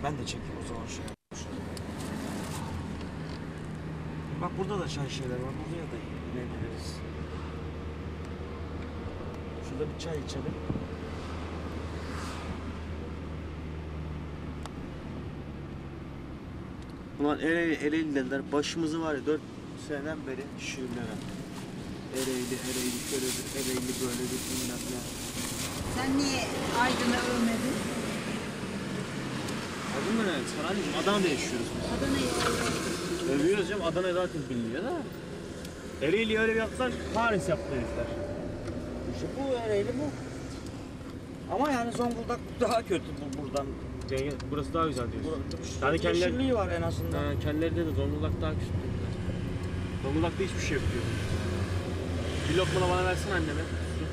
Ben de çekeyim o zaman şöyle. Bak burada da çay şeyler var. Buraya da inebiliriz. Şurada bir çay içelim. Ulan Ereğli dediler. Başımızı var ya 4 seneden beri şiirlere. Ereğli şöyledir, Ereğli böyledir, bilmem ne. Sen niye Aydın'ı övmedin? Aydın mı ne? Saraycığım Adana'da yaşıyoruz biz. Adana'yı Övüyoruz canım, Adana zaten biliniyor da. Ereğli'yi öyle bir yapsan Paris yaptı herifler. İşte bu Ereğli bu. Ama yani Zonguldak daha kötü buradan. Burası daha güzel diyorsun. Yani yeşilliği var en azından. Kendilerinde de Zonguldak daha küçük. Zonguldak'ta hiçbir şey yok diyor. Bir lokma da bana versene anneme. Su.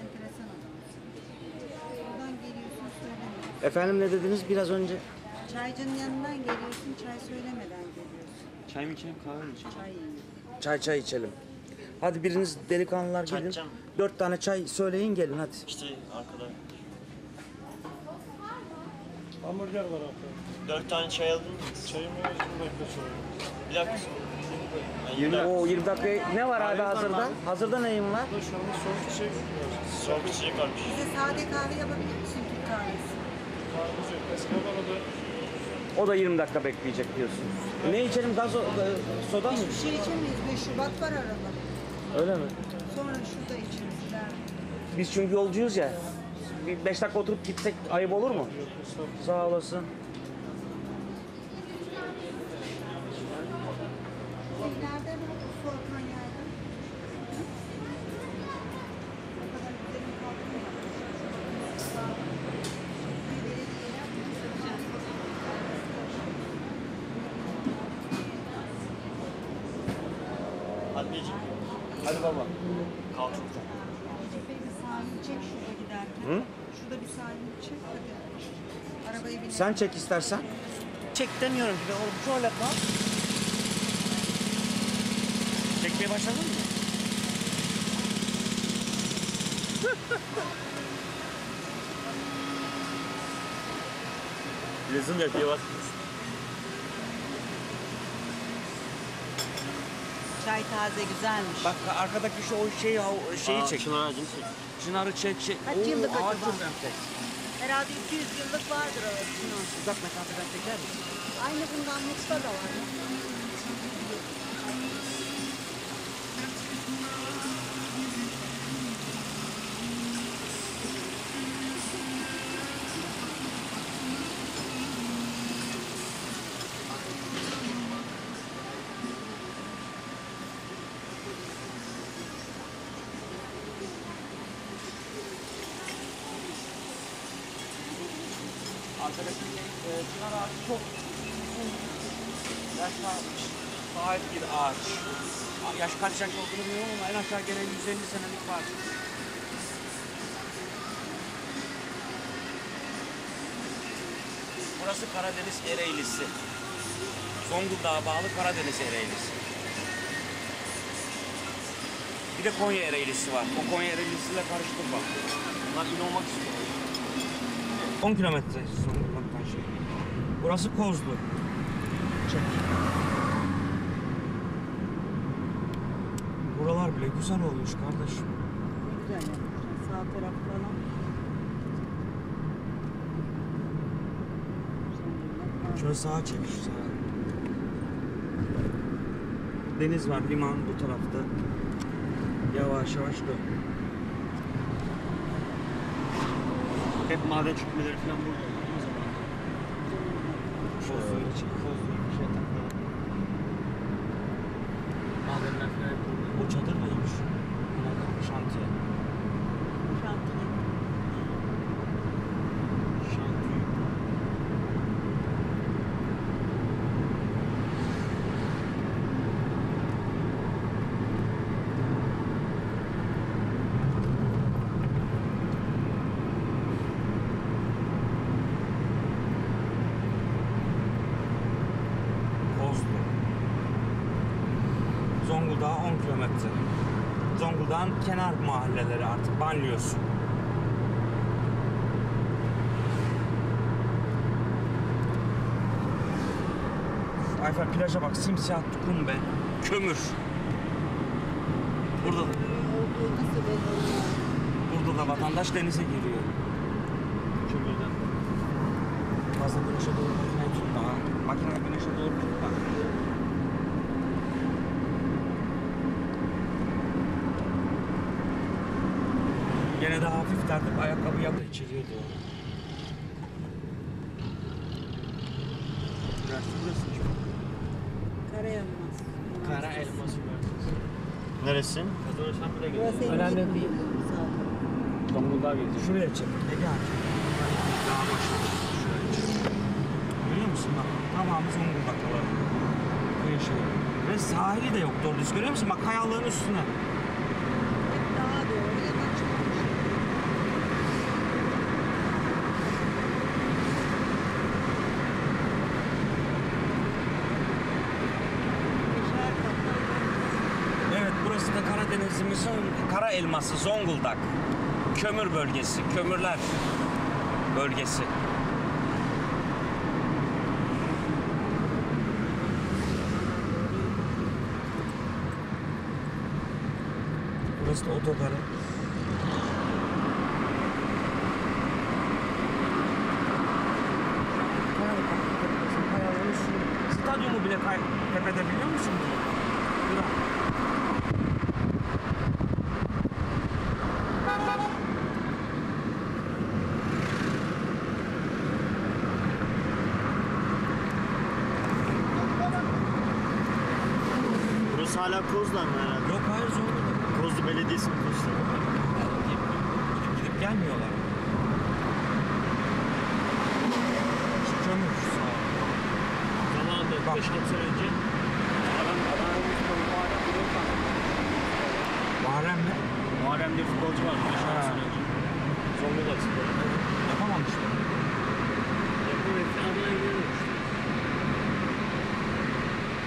enteresan adamsın. Buradan geliyorsun söylemiyorsun. Efendim ne dediniz biraz önce? Çaycının yanından geliyorsun, çay söylemeden geliyorsun. Çay mı içeyim, kahve mi içeyim? Çay yiyor. Çay içelim. Hadi biriniz delikanlılar Çay gidin. içeceğim. 4 tane çay söyleyin gelin hadi. İşte arkada. Hamburger var abi. 4 tane çay aldın mı? Çayımı 20 dakika sonra. Bir dakika sonra. O 20 dakika ne var abi hazırda? Hazırda neyim var? Burada şu anda soğuk içecek var. Soğuk içecek varmış. Bize sade kahve yapabilir misin Türk kahvesi? Kahvesi yok. Eskiden da O da 20 dakika bekleyecek diyorsunuz. Ne içelim? Soda mı? Hiçbir şey içemeyiz. 5 Şubat var arada. Öyle mi? Sonra şurada içeriz. Biz çünkü yolcuyuz ya. Bir 5 dakika oturup gitsek ayıp olur mu? Sağ olasın. Nereden oldu su akan yerden? O kadar güzelim kalkmıyor. Bir belediye yapmış. Anneciğim, Hadi baba. kalkın. Recep Bey bir sahil çek şurada giderken. Hı? Şurada bir sahil çek hadi. Arabayı binelim. Sen çek istersen. Çek demiyorum ki. Oğlum şöyle kal. Çekmeye başladın mı? Resim yapıyor bak. Çay taze güzelmiş. Bak arkadaki şu o şeyi çek. Çınar ağacını çek. Çınarı çek. Kaç Oo, yıllık ağaç acaba? çok enfes. Herhalde 200 yıllık vardır o Sinan. Uzak mesafeden çeker misin? Aynı bundan Mut'ta da var. Arkadaki çınar ağacı çok yaşlanmış, sahip bir ağaç. Yaş kaç yaş olduğunu bilmiyorum ama en aşağı gene 150 senelik var. Burası Karadeniz Ereğlisi. Zonguldak'a bağlı Karadeniz Ereğlisi. Bir de Konya Ereğlisi var. O Konya Ereğlisi'yle karıştırma. Bunlar yine olmak istiyor. 10 kilometre Zonguldak'tan şey. Burası Kozlu. Çek. Buralar bile güzel olmuş kardeşim. Güzel yapmışlar. Sağ taraf falan. Şöyle sağa çek şu sağa. Deniz var, liman bu tarafta. Yavaş yavaş dön. Hep maden çökmeleri falan burada oluyor o zaman. Şöyle çek. Bir şey takmadan. Madenler falan hep burada. Bu çadır neymiş? Şantiye. Şantiye. Şantiye. Kozlu. Zonguldak'a 10 kilometre. Zonguldak'ın kenar mahalleleri artık, banliyösü. Ayfer plaja bak, simsiyah kum be. Kömür. Burada Olduğu nasıl belli? burada da vatandaş denize giriyor. Kömürden. Fazla güneşe doğru makineyi tutma ha. Makineyi güneşe doğru tutma. Gene de hafif tertip ayakkabı yapı içeriye doğru. Üniversite burası işte. Karayelmaz. Kara Elmas Üniversitesi. Neresi? Kazanırsam bile Burası gelirim. emniyet Önemli müdürlüğü değil. zaten. Zonguldak'a geleceğim. Şuraya çek. Ege abi. Daha başladı. Şuraya çek. Görüyor musun bak? Tamamı Zonguldak alanı. Kıyı şey. Ve sahili de yok doğru düz. Görüyor musun? Bak kayaların üstüne. Hep daha doğru yanaşmamış. Beşer katlı. Evet, burası da Karadeniz'imizin kara elması Zonguldak. Kömür bölgesi, kömürler bölgesi. Burası da otogarı. Stadyumu bile tepede biliyor musun? Bura. Burası hala Koz'dan mı herhalde? Yok hayır Zonguldak. Kozlu Belediyesi'nin Koz'dan. Gidip gelmiyorlar. Şu kömür sağ ol. Zamanında Bak. 5-6 sene önce Muharrem mi? Muharrem diye futbolcu vardı 5-6 Ha. sene önce. Zonguldak Spor'u. Yapamamışlar. Yapı ve adına giriyormuş.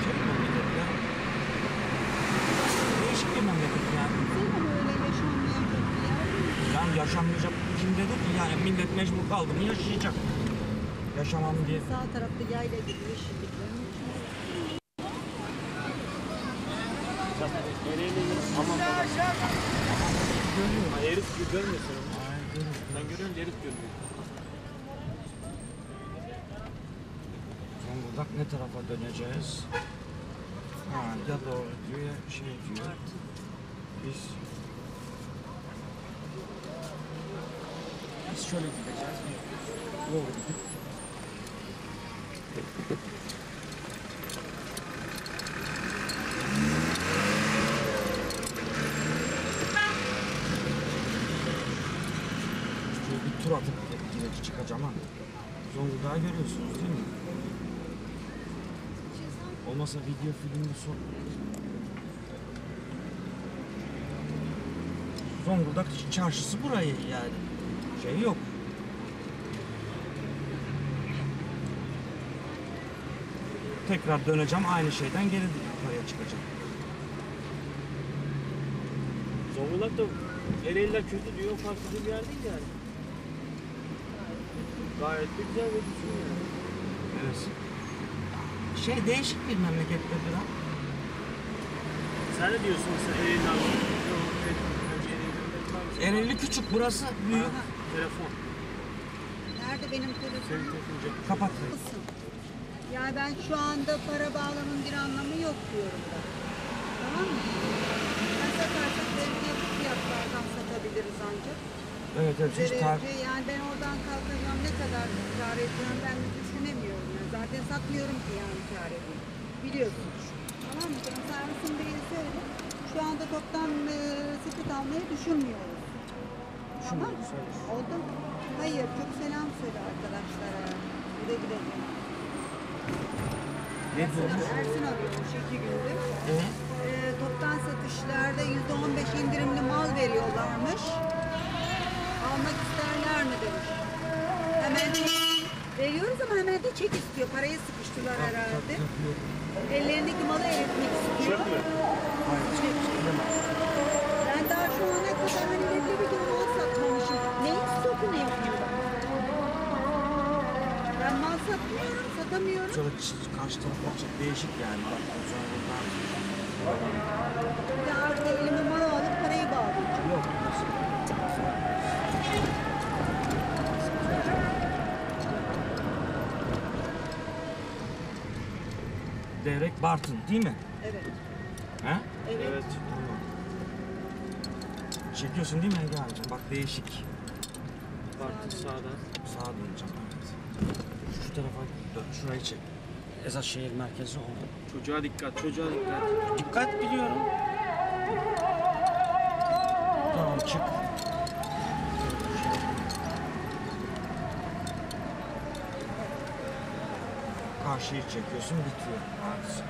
Şey memleket ya. Değişik bir memleket yani. Değil mi öyle yaşanmayacak bir yer değil? Yani yaşanmayacak kim dedi ki yani millet mecbur kaldı mı yaşayacak. Yaşamam diye. Sağ tarafta yayla gibi yeşilliklerin içinde. Aman baba. Görüyorum. Herif görmüyorsun. Ben görüyorum herif görmüyor. Zonguldak ne tarafa döneceğiz? Ha ya doğru diyor ya şey diyor. Biz şöyle gideceğiz. Doğru gidip. Şöyle bir tur atıp gidip çıkacağım ha. Zonguldak'ı görüyorsunuz değil mi? Olmasa video filmini son. Zonguldak çarşısı burayı yani. Şey yok. Tekrar döneceğim aynı şeyden geri yukarıya çıkacağım. Zonguldak da Ereğliler kötü diyor, farklı bir yer değil yani. Gayet de güzel ve düzgün yani. Evet. Şey değişik bir memlekette biraz. Sen ne diyorsun mesela Ereğliler? Ereğli küçük, burası büyük. Aha, Telefon. nerede benim Senin telefonum? telefonun Kapat. Olsun. Yani ben şu anda para bağlamın bir anlamı yok diyorum da. Tamam mı? Ben satarsak belediye bu fiyatlardan satabiliriz ancak. Evet evet hiç Derece, yani ben oradan kalkacağım ne kadar kâr edeceğim ben de düşünemiyorum. Yani. Zaten satmıyorum ki yani kâr edeyim. Biliyorsun. Tamam mı? Sen servisin birini söyle. Şu anda toptan sepet almayı düşünmüyoruz. Tamam mı? Oldu mu? Hayır, çok selam söyle arkadaşlara. Güle güle. Ne diyorsun? Ersin arıyormuş 2 gündür. Evet. Toptan satışlarda %15 indirimli mal veriyorlarmış. Almak isterler mi demiş. Hemen veriyoruz ama hemen de çek istiyor. Parayı sıkıştılar herhalde. Ellerindeki malı eritmek istiyor. Çöp mü? Çek. anlamıyorum. Şöyle karşı taraftan çok değişik yani. Bak, Zonguldak. Bir de arka elime mara alıp parayı bağlayacağım. Yok. Devrek Bartın değil mi? Evet. He? Evet. Evet. Çekiyorsun değil mi Ege abicim? Bak değişik. Bartın sağdan. Sağa döneceğim. Evet. Şu tarafa dön. Şurayı çek. Esas şehir merkezi o. Çocuğa dikkat, çocuğa dikkat. Dikkat biliyorum. Tamam çık. Karşıyı çekiyorsun bitiyor. Hadise.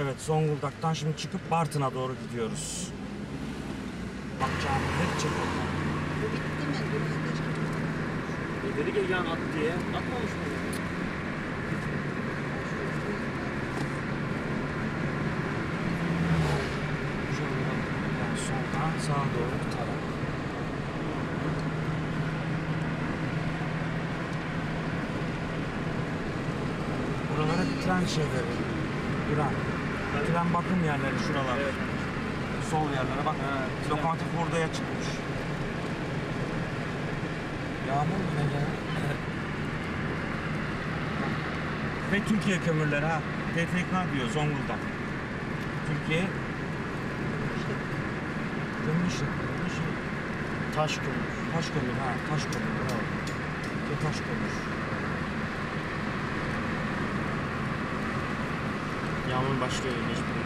Evet Zonguldak'tan şimdi çıkıp Bartın'a doğru gidiyoruz. Bak camileri çek oradan. Bu bitti mi? Burası keşke. Dedi ki yan at diye. Atmamış mı? Zonguldak'tan sonra sağa doğru bir taraf. Buralara tren şeyleri. Tren. Tren bakım yerleri şuralar. Evet. Sol yerlere bak. Ha, tren. Lokomotif hurdaya çıkmış. Yağmur mu ne ya? Ve Türkiye kömürleri ha. TTK diyor Zonguldak. Türkiye kömür işi. Taş kömür. Taş kömür ha. Taş kömür. Bravo. Ve taş kömür. Yağmur başlıyor. Geçmiyor.